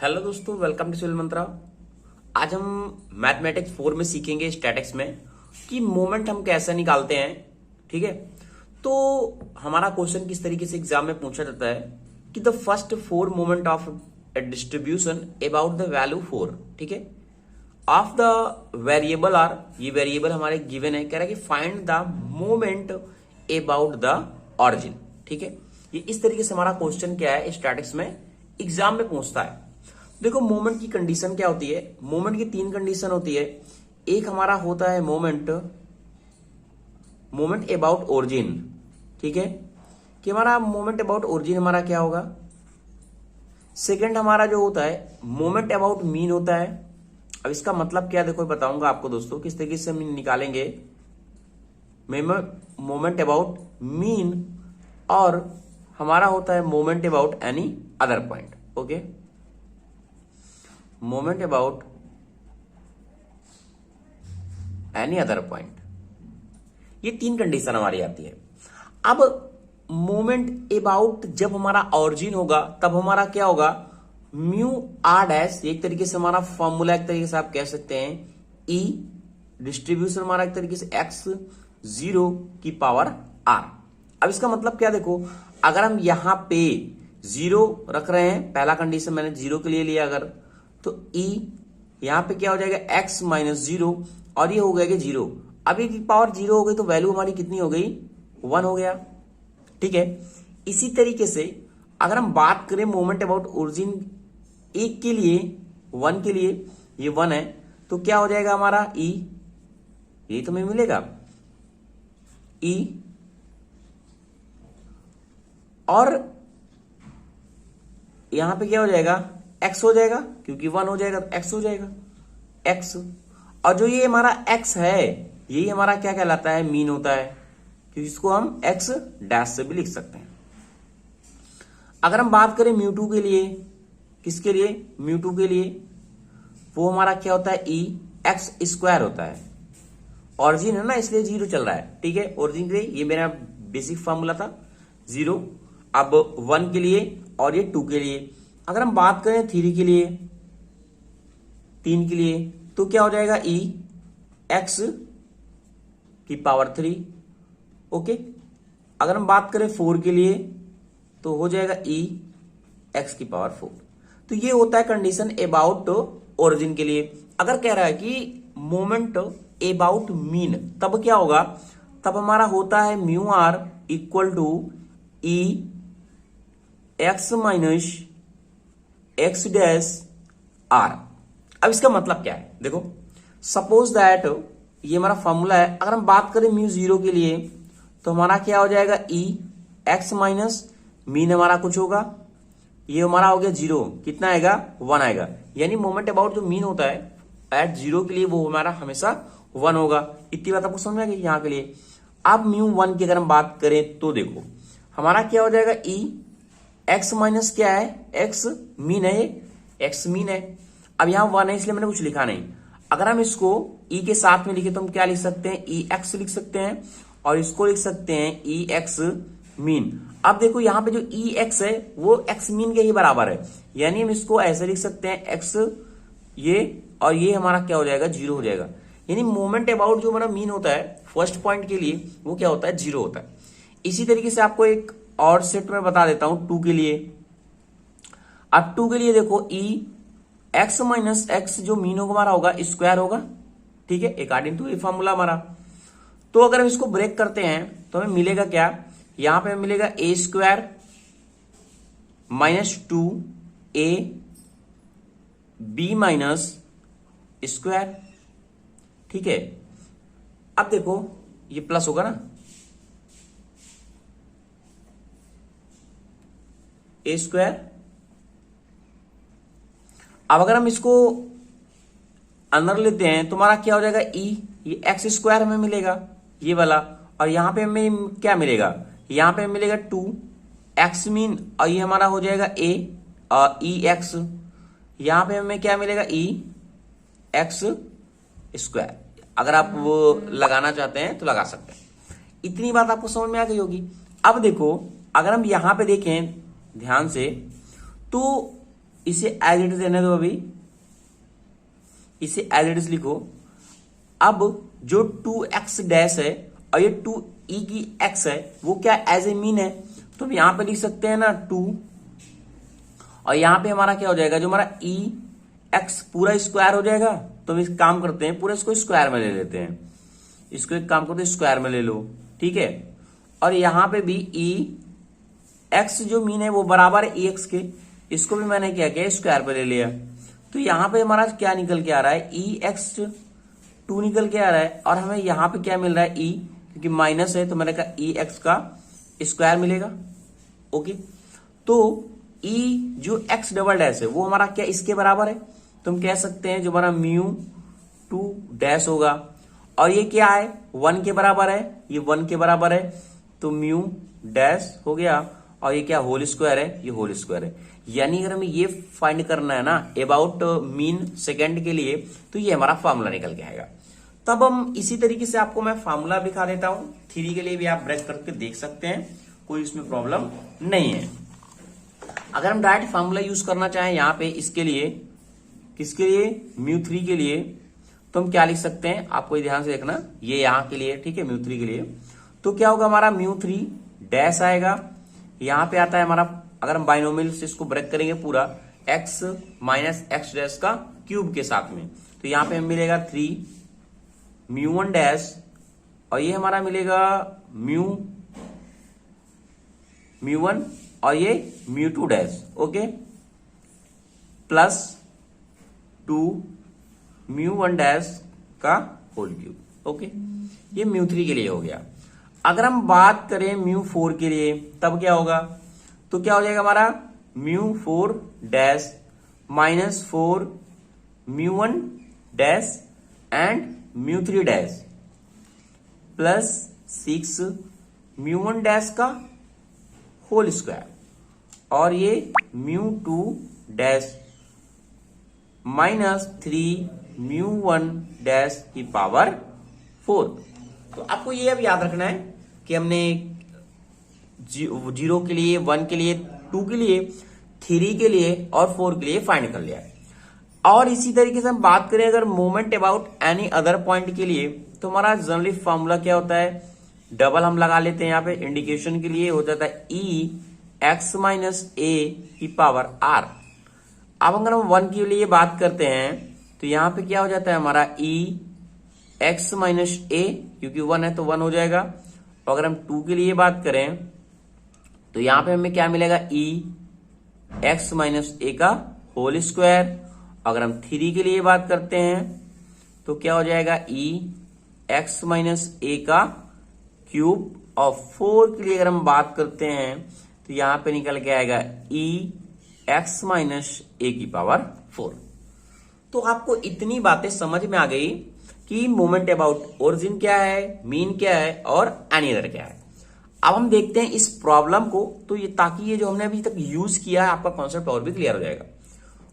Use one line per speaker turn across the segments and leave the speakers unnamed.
Hello दोस्तों, welcome to civil मंत्रा। आज हम मैथमेटिक्स 4 में सीखेंगे स्टैटिक्स में कि मोमेंट हम कैसे निकालते हैं। ठीक है, तो हमारा क्वेश्चन किस तरीके से एग्जाम में पूछा जाता है कि the first 4 moment of A distribution about the value 4। ठीक है, ऑफ द वेरिएबल आर, ये वेरिएबल हमारे गिवन है, कह रहा है कि find the moment about the origin. ठीक है, ये इस तरीके से हमारा क्वेश्चन क्या है स्टैटिक्स में एग्जाम में पूछता है। देखो, मोमेंट की कंडीशन क्या होती है। मोमेंट की 3 कंडीशन होती है। एक हमारा होता है मोमेंट अबाउट ओरिजिन। ठीक है, कि हमारा मोमेंट अबाउट ओरिजिन हमारा क्या होगा। सेकंड हमारा जो होता है मोमेंट अबाउट मीन होता है। अब इसका मतलब क्या, देखो बताऊंगा आपको दोस्तों किस तरीके से हम निकालेंगे मोमेंट अबाउट मीन, और हमारा होता है moment about any other point. Okay, moment about any other point, ये 3 कंडीशन हमारी आती है। अब मोमेंट अबाउट जब हमारा ऑरिजिन होगा तब हमारा क्या होगा, म्यू आर डैश, एक तरीके से हमारा फॉर्मूला, एक तरीके से आप कह सकते हैं ई डिस्ट्रीब्यूशन हमारा एक तरीके से एक्स 0 की पावर आर। अब इसका मतलब क्या, देखो अगर हम यहां पे 0 रख रहे हैं, पहला कंडीशन मैंने 0 के लिए लिया अगर, तो ई यहां पे क्या हो जाएगा x माइनस 0, और ये हो गया 0। अब ये की पावर 0 हो गई तो वैल्यू हमारी कितनी हो गई, 1 हो गया। ठीक है, इसी तरीके से अगर हम बात करें मोमेंट अबाउट ओरिजिन 1 के लिए, 1 के लिए, ये 1 है, तो क्या हो जाएगा हमारा ई, ये तो हमें मिलेगा ई, और यहां पे क्या हो जाएगा x हो जाएगा, क्योंकि 1 हो जाएगा तो x हो जाएगा x। और जो ये हमारा x है, यही हमारा क्या कहलाता है, मीन होता है, क्योंकि इसको हम x डैश से भी लिख सकते हैं। अगर हम बात करें म्यू2 के लिए, किसके लिए, म्यू2 के लिए, वो हमारा क्या होता है, ई एक्स स्क्वायर होता है। ऑरिजिन है ना, इसलिए 0 चल रहा है। ठीक है, ओरिजिन के लिए ये मेरा बेसिक फॉर्मूला था 0। अब 1 के लिए और ये 2 के लिए। अगर हम बात करें 3 के लिए, 3 के लिए, तो क्या हो जाएगा ई एक्स की पावर 3। ओके, अगर हम बात करें 4 के लिए तो हो जाएगा ई एक्स की पावर 4। तो ये होता है कंडीशन अबाउट ओरिजिन के लिए। अगर कह रहा है कि मोमेंट अबाउट मीन, तब क्या होगा, तब हमारा होता है mu R equal to E X minus X dash R. अब इसका मतलब क्या है, देखो सपोज दैट ये हमारा फॉर्मूला है। अगर हम बात करें म्यू 0 के लिए तो हमारा क्या हो जाएगा, ई एक्स माइनस मीन हमारा कुछ होगा, ये हमारा हो गया 0, कितना आएगा, 1 आएगा। यानी मोमेंट अबाउट जो मीन होता है एट 0 के लिए वो हमारा हमेशा 1 होगा। इतनी बात आपको समझ में आ गई यहाँ के लिए। अब म्यू 1 की अगर हम बात करें तो देखो हमारा क्या हो जाएगा, ई एक्स माइनस क्या है, एक्स मीन है, एक्स मीन है। अब यहां 1 है इसलिए मैंने कुछ लिखा नहीं। अगर हम इसको ई के साथ में लिखे तो हम क्या लिख सकते हैं, ई एक्स लिख सकते हैं, और इसको लिख सकते हैं ई एक्स मीन। अब देखो यहां पे जो ई एक्स है वो एक्स मीन के ही बराबर है, यानी हम इसको ऐसे लिख सकते हैं एक्स ये, और ये हमारा क्या हो जाएगा, 0 हो जाएगा। यानी मोमेंट अबाउट जो हमारा मीन होता है फर्स्ट पॉइंट के लिए वो क्या होता है, 0 होता है। इसी तरीके से आपको एक और सेट में बता देता हूं 2 के लिए। अब 2 के लिए देखो ई एक्स माइनस एक्स जो मीन होगा हमारा होगा स्क्वायर होगा। ठीक है, अकॉर्डिंग टू ये फॉर्मूला हमारा। तो अगर हम इसको ब्रेक करते हैं तो हमें मिलेगा क्या, यहां पे हमें मिलेगा A square minus 2 A B minus square. ठीक है, अब देखो ये प्लस होगा ना, ए स्क्वायर। अब अगर हम इसको अंदर लेते हैं तो हमारा क्या हो जाएगा, ई, ये एक्स स्क्वायर हमें मिलेगा ये वाला, और यहां पे हमें क्या मिलेगा, यहां पे मिलेगा 2 एक्स मीन, और ये हमारा हो जाएगा ए और ई एक्स। यहां पे हमें क्या मिलेगा, ई एक्स स्क्वायर। अगर आप वो लगाना चाहते हैं तो लगा सकते हैं। इतनी बात आपको समझ में आ गई होगी। अब देखो अगर हम यहां पे देखें ध्यान से, तो इसे एज इट इज रहने दो, अभी इसे एज इट इज लिखो। अब जो 2x डैश है और ये 2e की x है वो क्या एज ए मीन है, तो हम यहां पे लिख सकते हैं ना 2, और यहां पे हमारा क्या हो जाएगा, जो हमारा e x पूरा स्क्वायर हो जाएगा। तो हम एक काम करते हैं, पूरा इसको स्क्वायर में ले लेते हैं, इसको एक काम करते हैं स्क्वायर में ले लो, ठीक है। और यहां पे भी e x जो मीन है वो बराबर है e x के, इसको भी मैंने क्या किया, स्क्वायर पे ले लिया। तो यहां पे हमारा क्या निकल के आ रहा है, e x 2 निकल के आ रहा है, और हमें यहां पे क्या मिल रहा है, e, क्योंकि माइनस है तो मैंने कहा e x का स्क्वायर मिलेगा। ओके, तो e जो x डबल डैश है वो हमारा क्या इसके बराबर है, तो हम कह सकते हैं जो हमारा म्यू 2 डैश होगा, और ये क्या है 1 के बराबर है, ये 1 के बराबर है, तो म्यू डैश हो गया, और ये क्या होल स्क्वायर है, ये होल स्क्वायर है। यानी अगर हमें ये फाइंड करना है ना अबाउट मीन सेकंड के लिए, तो ये हमारा फॉर्मूला निकल के आएगा। तब हम इसी तरीके से आपको मैं फॉर्मूला दिखा देता हूं, 3 के लिए भी आप ब्रेक करके देख सकते हैं, कोई इसमें प्रॉब्लम नहीं है। अगर हम डायरेक्ट फॉर्मूला यूज करना चाहें यहाँ पे इसके लिए, किसके लिए, म्यू 3 के लिए, तो हम क्या लिख सकते हैं, आपको ध्यान से देखना, ये यहाँ के लिए, ठीक है, म्यू 3 के लिए। तो क्या होगा, हमारा म्यू 3 डैश आएगा, यहां पे आता है हमारा, अगर हम बाइनोमियल से इसको ब्रेक करेंगे पूरा, x माइनस एक्स डैश का क्यूब के साथ में, तो यहां पे हमें मिलेगा 3 म्यू 1 डैश, और ये हमारा मिलेगा म्यू 1 और ये mu 2 dash, okay, plus 2 mu 1 dash का होल क्यूब। ओके, ये म्यू 3 के लिए हो गया। अगर हम बात करें म्यू 4 के लिए, तब क्या होगा, तो क्या हो जाएगा हमारा mu 4 dash minus 4 mu 1 dash and mu 3 dash plus 6 mu 1 dash का होल स्क्वायर, और ये mu 2 dash minus 3 mu 1 dash की पावर 4। तो आपको ये अब याद रखना है कि हमने 0 के लिए, 1 के लिए, 2 के लिए, 3 के लिए और 4 के लिए फाइंड कर लिया है। और इसी तरीके से हम बात करें अगर moment about any other point के लिए, तो हमारा जनरली फॉर्मूला क्या होता है, डबल हम लगा लेते हैं यहाँ पे, इंडिकेशन के लिए हो जाता है e x माइनस a की पावर r। अब अगर हम 1 के लिए बात करते हैं तो यहाँ पे क्या हो जाता है हमारा e x माइनस a, क्योंकि 1 है तो 1 हो जाएगा। और अगर हम 2 के लिए बात करें तो यहाँ पे हमें क्या मिलेगा, e x माइनस a का होल स्क्वायर। अगर हम 3 के लिए बात करते हैं तो क्या हो जाएगा, e x माइनस a का क्यूब। और 4 के लिए अगर हम बात करते हैं तो यहां पे निकल के आएगा e x माइनस a की पावर 4। तो आपको इतनी बातें समझ में आ गई कि मोमेंट अबाउट ओरिजिन क्या है, मीन क्या है और एनी अदर क्या है। अब हम देखते हैं इस प्रॉब्लम को, तो ये ताकि ये जो हमने अभी तक यूज किया है आपका कॉन्सेप्ट और भी क्लियर हो जाएगा।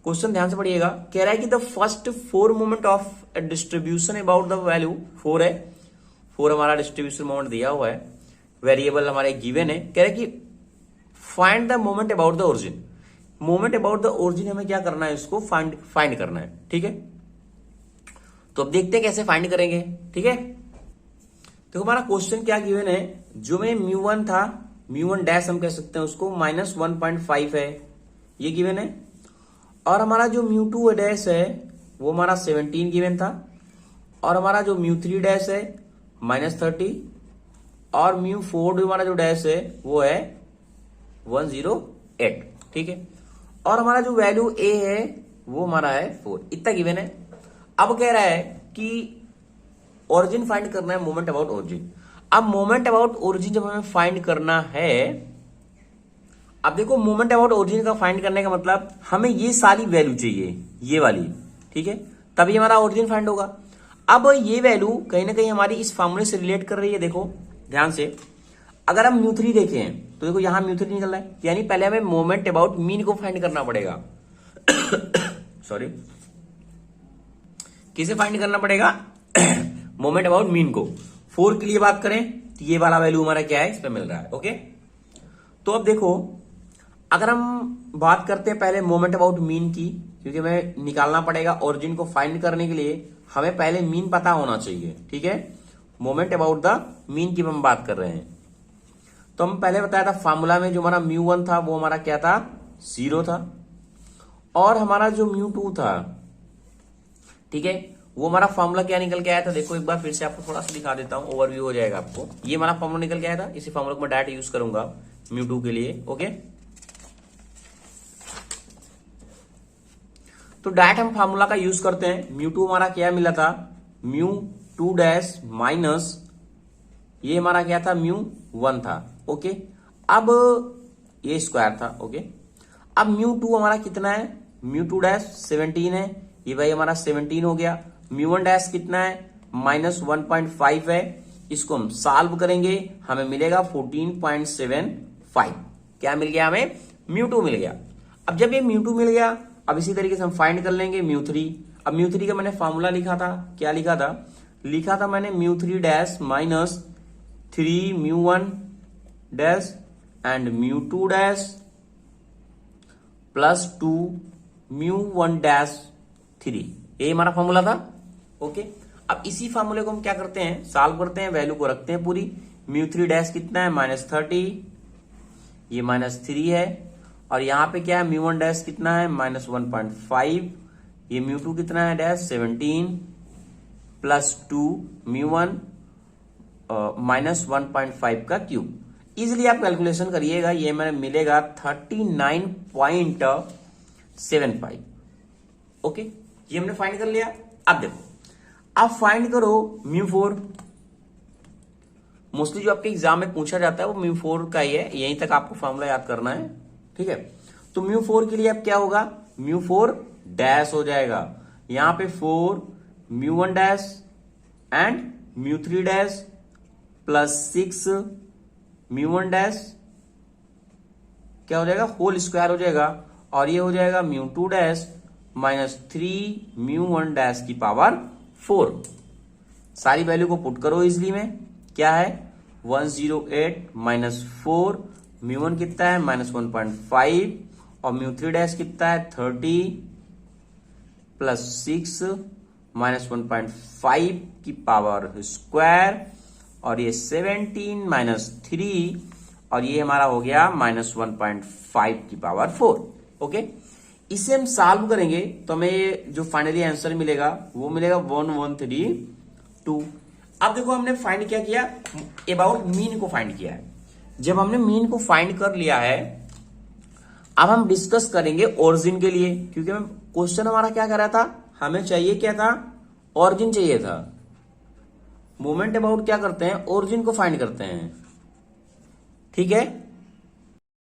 क्वेश्चन ध्यान से पढ़िएगा, कह रहा है कि the first 4 moment of A distribution about the value 4 है, 4 हमारा डिस्ट्रीब्यूशन मोमेंट दिया हुआ है, वेरिएबल हमारे गिवन है। कह रहा है कि find the moment about the origin. Moment about the origin हमें क्या करना है, इसको फाइंड करना है, ठीक है। तो अब देखते हैं कैसे फाइंड करेंगे, ठीक है। तो हमारा क्वेश्चन क्या गिवन है, जो में म्यू 1 था, म्यू 1 डैश हम कह सकते हैं उसको, माइनस 1.5 है, ये गिवन है। और हमारा जो म्यू 2 डैश है वो हमारा 17 गिवन था, और हमारा जो म्यू 3 डैश है माइनस 30, और म्यू 4 हमारा जो डैश है वो है 108, ठीक है। और हमारा जो वैल्यू ए है वो हमारा है 4, इतना गिवन है। अब कह रहा है कि ओरिजिन फाइंड करना है, मोमेंट अबाउट ओरिजिन। अब मोमेंट अबाउट ओरिजिन जब हमें फाइंड करना है, अब देखो मोमेंट अबाउट ओरिजिन का फाइंड करने का मतलब हमें ये सारी वैल्यू चाहिए, ये वाली, ठीक है, तभी हमारा ओरिजिन फाइंड होगा। अब ये वैल्यू कहीं ना कहीं हमारी इस फॉर्मूले से रिलेट कर रही है। देखो ध्यान से, अगर हम म्यू 3 देखें तो देखो यहां म्यू 3 निकल रहा है, यानी पहले हमें मोमेंट अबाउट मीन को फाइंड करना पड़ेगा। सॉरी, किसे फाइंड करना पड़ेगा, मोमेंट अबाउट मीन को। 4 के लिए बात करें तो ये वाला वैल्यू हमारा क्या है, इस पे मिल रहा है, ओके। तो अब देखो, अगर हम बात करते हैं पहले मोमेंट अबाउट मीन की, क्योंकि हमें निकालना पड़ेगा ओरिजिन को फाइंड करने के लिए हमें पहले मीन पता होना चाहिए, ठीक है। मोमेंट अबाउट द मीन की हम बात कर रहे हैं। तो हम पहले बताया था फॉर्मूला में जो हमारा μ1 था वो हमारा क्या था, 0 था, और हमारा जो μ2 था, ठीक है, वो हमारा फॉर्मूला क्या निकल के आया था। देखो एक बार फिर से आपको थोड़ा सा दिखा देता हूं, ओवरव्यू हो जाएगा आपको। ये हमारा फॉर्मूला निकल के आया था, इसी फॉर्मूला को मैं डायरेक्ट यूज करूंगा μ2 के लिए, ओके। तो डायरेक्ट हम फॉर्मूला का यूज करते हैं। μ2 हमारा क्या मिला था, μ2 डैश माइनस ये हमारा क्या था, μ1 था, ओके। अब ये स्क्वायर था, ओके। अब μ2 हमारा कितना है, μ2 डैश 17 है, ये भाई हमारा 17 हो गया। μ1 डैश कितना है, -1.5 है। इसको हम सॉल्व करेंगे, हमें मिलेगा 14.75। क्या मिल गया, हमें μ2 मिल गया। अब जब ये μ2 मिल गया, अब इसी तरीके से हम फाइंड कर लेंगे μ3। अब μ3 का मैंने फॉर्मूला लिखा था, क्या लिखा था मैंने μ3 dash minus 3 μ1 dash and μ2 dash plus 2 μ1 dash 3, ये हमारा फॉर्मूला था, ओके। अब इसी फॉर्मूले को हम क्या करते हैं, सॉल्व करते हैं, वैल्यू को रखते हैं पूरी। μ3 डैश कितना है, -30, ये -3 है, और यहां पे क्या है, μ1 डैश कितना है, -1.5, ये μ2 कितना है, डैश 17 प्लस 2 μ1 -1.5 का क्यूब। इजिली आप कैलकुलेशन करिएगा, ये मैंने मिलेगा 39.75, ओके। ये हमने फाइंड कर लिया। अब देखो, अब फाइंड करो μ4। मोस्टली जो आपके एग्जाम में पूछा जाता है वो μ4 का ही है, यहीं तक आपको फॉर्मूला याद करना है, ठीक है। तो μ4 के लिए अब क्या होगा, μ4 डैश हो जाएगा, यहां पे 4 μ1 dash and μ3 dash plus 6 μ1 dash क्या हो जाएगा, होल स्क्वायर हो जाएगा, और ये हो जाएगा μ2 डैश -3 μ1 डैश की पावर 4। सारी वैल्यू को पुट करो इजली में, क्या है 108 -4, μ1 कितना है -1.5, और μ3 डैश कितना है 30 प्लस 6 -1.5 की पावर स्क्वायर, और ये 17 -3, और ये हमारा हो गया -1.5 की पावर 4, ओके। इसे हम सॉल्व करेंगे तो हमें जो फाइनली आंसर मिलेगा वो मिलेगा 1132। अब देखो हमने फाइंड क्या किया, अबाउट मीन को फाइंड किया है। जब हमने मीन को फाइंड कर लिया है, अब हम डिस्कस करेंगे ओरिजिन के लिए, क्योंकि क्वेश्चन हमारा क्या कर रहा था, हमें चाहिए क्या था, ओरिजिन चाहिए था। मोमेंट अबाउट क्या करते हैं, ओरिजिन को फाइंड करते हैं, ठीक है।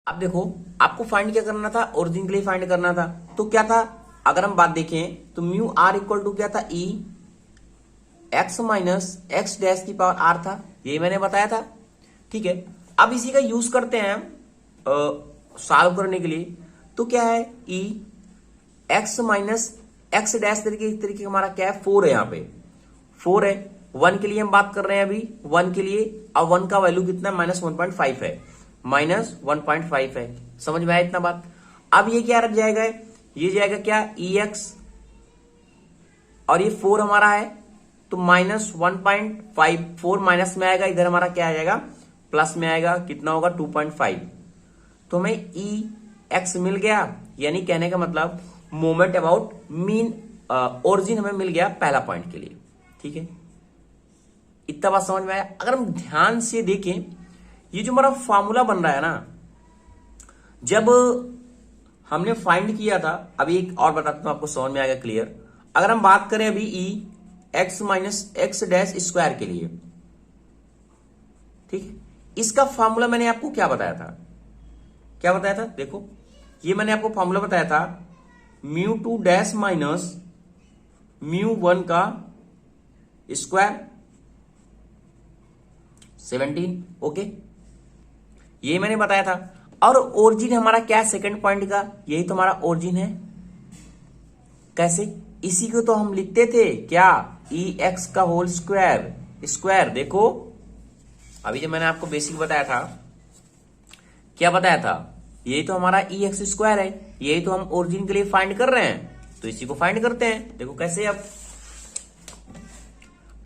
अब देखो आपको फाइंड क्या करना था, ओरिजिन के लिए फाइंड करना था। तो क्या था, अगर हम बात देखें तो μr इक्वल टू क्या था, e x minus X dash की पावर r था, यही मैंने बताया था, ठीक है। अब इसी का यूज करते हैं सॉल्व करने के लिए। तो क्या है, e x minus X dash तरीके हमारा क्या है, 4 है, यहाँ पे 4 है। 1 के लिए हम बात कर रहे हैं अभी, 1 के लिए, अब 1 का वैल्यू कितना है, -1.5 है, -1.5 है। समझ में आया इतना बात। अब ये क्या रख जाएगा, ये जाएगा क्या, ex, और ये 4 हमारा है, तो -1.5, 4 माइनस में आएगा, इधर हमारा क्या आ जाएगा, प्लस में आएगा, कितना होगा 2.5। तो हमें ex मिल गया, यानी कहने का मतलब मोमेंट अबाउट मीन ओरिजिन हमें मिल गया पहला पॉइंट के लिए, ठीक है। इतना बात समझ में आया। अगर हम ध्यान से देखें, ये जो हमारा फॉर्मूला बन रहा है ना, जब हमने फाइंड किया था, अभी एक और बताता हूं आपको, समझ में आएगा क्लियर। अगर हम बात करें अभी e x minus X dash square के लिए, ठीक है, इसका फॉर्मूला मैंने आपको क्या बताया था, देखो ये मैंने आपको फॉर्मूला बताया था, μ2 डैश माइनस μ1 का स्क्वायर 17, ओके, ये मैंने बताया था। और ओरिजिन हमारा क्या है, सेकंड पॉइंट का, यही तो हमारा ओरिजिन है। कैसे, इसी को तो हम लिखते थे क्या, ex का होल स्क्वायर। देखो अभी जो मैंने आपको बेसिक बताया था, क्या बताया था, यही तो हमारा ई एक्स स्क्वायर है, यही तो हम ओरिजिन के लिए फाइंड कर रहे हैं, तो इसी को फाइंड करते हैं। देखो कैसे,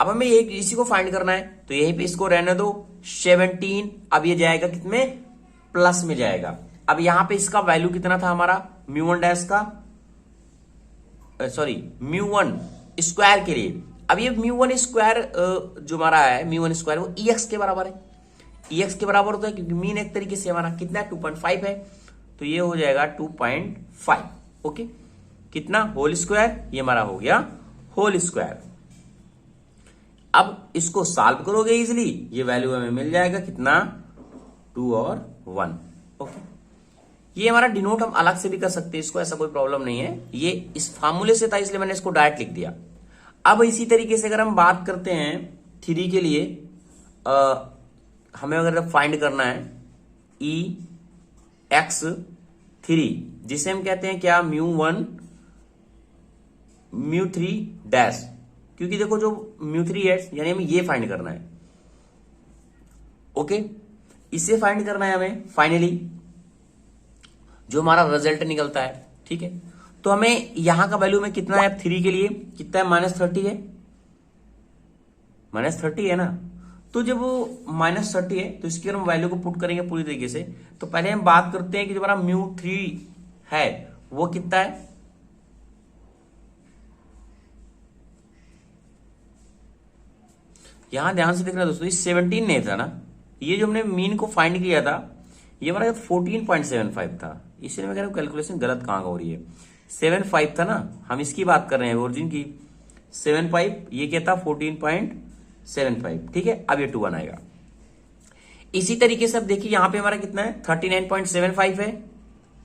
अब हमें इसी को फाइंड करना है, तो यहीं पे इसको रहने दो 17। अब ये जाएगा कितने, प्लस में जाएगा। अब यहां पे इसका वैल्यू कितना था हमारा म्यू वन डैश का, सॉरी म्यू वन स्क्वायर के लिए। अब ये म्यू वन स्क्वायर जो हमारा है म्यू वन स्क्वायर वो ई एक्स के बराबर है, ई एक्स के बराबर होता है क्योंकि मीन एक तरीके से हमारा कितना 2.5 है, तो ये हो जाएगा 2.5। ओके, कितना होल स्क्वायर, ये हमारा हो गया होल स्क्वायर। अब इसको सॉल्व करोगे इजिली, ये वैल्यू हमें मिल जाएगा कितना 2 और 1। ओके, ये हमारा डिनोट हम अलग से भी कर सकते हैं इसको, ऐसा कोई प्रॉब्लम नहीं है, ये इस फार्मूले से था इसलिए मैंने इसको डायरेक्ट लिख दिया। अब इसी तरीके से अगर हम बात करते हैं 3 के लिए, हमें अगर फाइंड करना है ई एक्स 3, जिसे हम कहते हैं क्या म्यू 1 म्यू 3 डैश, क्योंकि देखो जो म्यू 3 है यानी हमें ये फाइंड करना है। ओके, इसे फाइंड करना है हमें फाइनली, जो हमारा रिजल्ट निकलता है। ठीक है, तो हमें यहां का वैल्यू में कितना है 3 के लिए, कितना है -30 है, -30 है ना। तो जब वो -30 है तो इसकी अगर हम वैल्यू को पुट करेंगे पूरी तरीके से, तो पहले हम बात करते हैं कि जो हमारा म्यू 3 है वो कितना है। यहां ध्यान से देखना दोस्तों, ये 17 नहीं था ना, ये जो हमने मीन को फाइंड किया था ये हमारा 14.75 था, इसलिए मैं कह रहा हूं कैलकुलेशन गलत कहां हो रही है। 7.5 था ना, हम इसकी बात कर रहे हैं ओरिजिन की, 7.5, ये क्या था 14.75। ठीक है, अब ये 2 आएगा। इसी तरीके से अब देखिए यहां पे हमारा कितना है 39.75 है,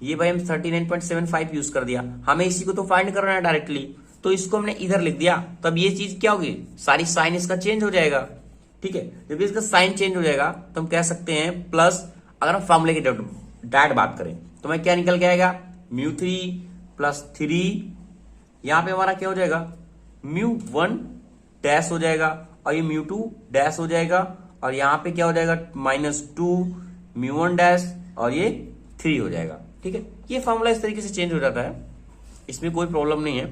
ये भाई हम 39.75 यूज कर दिया, हमें इसी को तो फाइंड करना है डायरेक्टली, तो इसको हमने इधर लिख दिया। तब ये चीज क्या होगी, सारी साइन इसका चेंज हो जाएगा। ठीक है, जब इसका साइन चेंज हो जाएगा तो हम कह सकते हैं प्लस, अगर हम फॉर्मूले की डायरेक्ट बात करें तो मैं क्या निकल के आएगा म्यू 3 प्लस 3, यहां पे हमारा क्या हो जाएगा म्यू 1 डैश हो जाएगा, और ये म्यू 2 डैश हो जाएगा, और यहां पे क्या हो जाएगा -2 म्यू 1 डैश, और ये 3 हो जाएगा। ठीक है, ये फॉर्मूला इस तरीके से चेंज हो जाता है, इसमें कोई प्रॉब्लम नहीं है।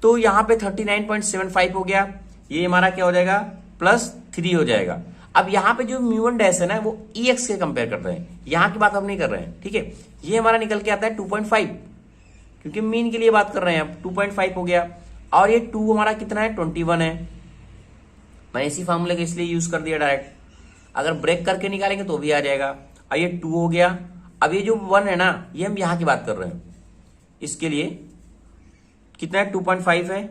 तो यहां पे 39.75 हो गया, ये हमारा क्या हो जाएगा +3 हो जाएगा। अब यहां पे जो म्यू 1 डैश है ना वो ई एक्स के कंपेयर कर रहे हैं, यहां की बात हम नहीं कर रहे हैं। ठीक है, ये हमारा निकल के आता है 2.5, क्योंकि मीन के लिए बात कर रहे हैं, अब 2.5 हो गया, और ये 2 हमारा कितना है 21 है। मैंने इसी फॉर्मूले का इसलिए यूज कर दिया डायरेक्ट, अगर ब्रेक करके निकालेंगे तो भी आ जाएगा। और ये 2 हो गया, अब ये जो 1 है ना ये हम यहां की बात कर रहे हैं, इसके लिए कितना है 2.5 है,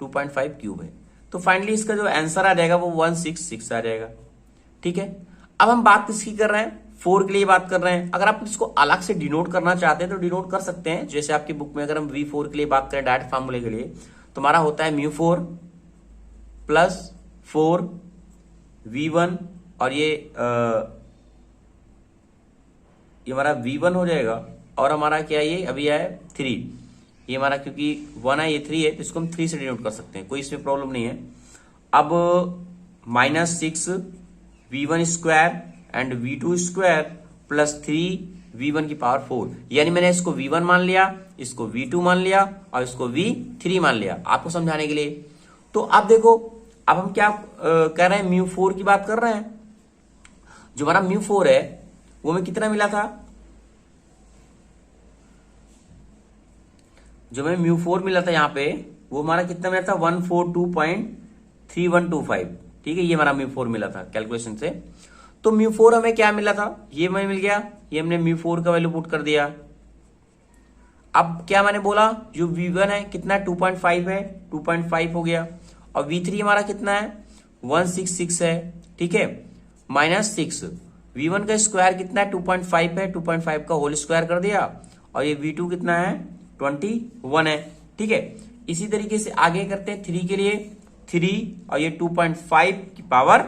2.5 क्यूब है, तो फाइनली इसका जो आंसर आ जाएगा वो 166 आ जाएगा। ठीक है, अब हम बात किसकी कर रहे हैं 4 के लिए बात कर रहे हैं। अगर आप इसको अलग से डिनोट करना चाहते हैं तो डिनोट कर सकते हैं, जैसे आपकी बुक में अगर हम V4 के लिए बात करें डायरेक्ट फार्मूले के लिए, तो हमारा होता है म्यू 4 प्लस 4 V1, और ये हमारा V1 हो जाएगा, और हमारा क्या है ये अभी है 3, ये हमारा क्योंकि 1 है ये 3 है तो इसको हम 3 से डिनोट कर सकते हैं, कोई इसमें प्रॉब्लम नहीं है। अब -6 V1 square and V2 square plus 3 V1 की पावर 4, यानी मैंने इसको V1 मान लिया, इसको V2 मान लिया, और इसको V3 मान लिया आपको समझाने के लिए। तो अब देखो, अब हम क्या कर रहे हैं म्यू 4 की बात कर रहे हैं। जो हमारा म्यू 4 है वो हमें कितना मिला था, जो हमें म्यू 4 मिला था यहाँ पे वो हमारा कितना मिला था 142.3125। ठीक है, ये हमारा म्यू 4 मिला था कैलकुलेशन से। तो म्यू 4 हमें क्या मिला था, ये हमें मिल गया, ये हमने म्यू 4 का वैल्यू पुट कर दिया। अब क्या मैंने बोला, जो V1 है कितना 2.5 है, 2.5 हो गया, और V3 हमारा कितना है 166 है। ठीक है, -6 V1 का स्क्वायर कितना है 2.5 है, 2.5 का होल स्क्वायर कर दिया, और ये V2 कितना है 21 है। ठीक है, इसी तरीके से आगे करते हैं 3 के लिए, 3 और ये 2.5 की पावर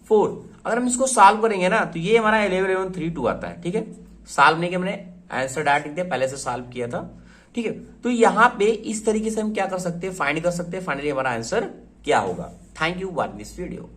4। अगर हम इसको सॉल्व करेंगे ना तो ये हमारा 11.32 आता है। ठीक है, सॉल्व नहीं कि हमने आंसर डायरेक्ट लिख दिया, पहले से सॉल्व किया था। ठीक है, तो यहां पे इस तरीके से हम क्या कर सकते हैं, फाइंड कर सकते हैं फाइनली हमारा आंसर क्या होगा। Thank you for this video.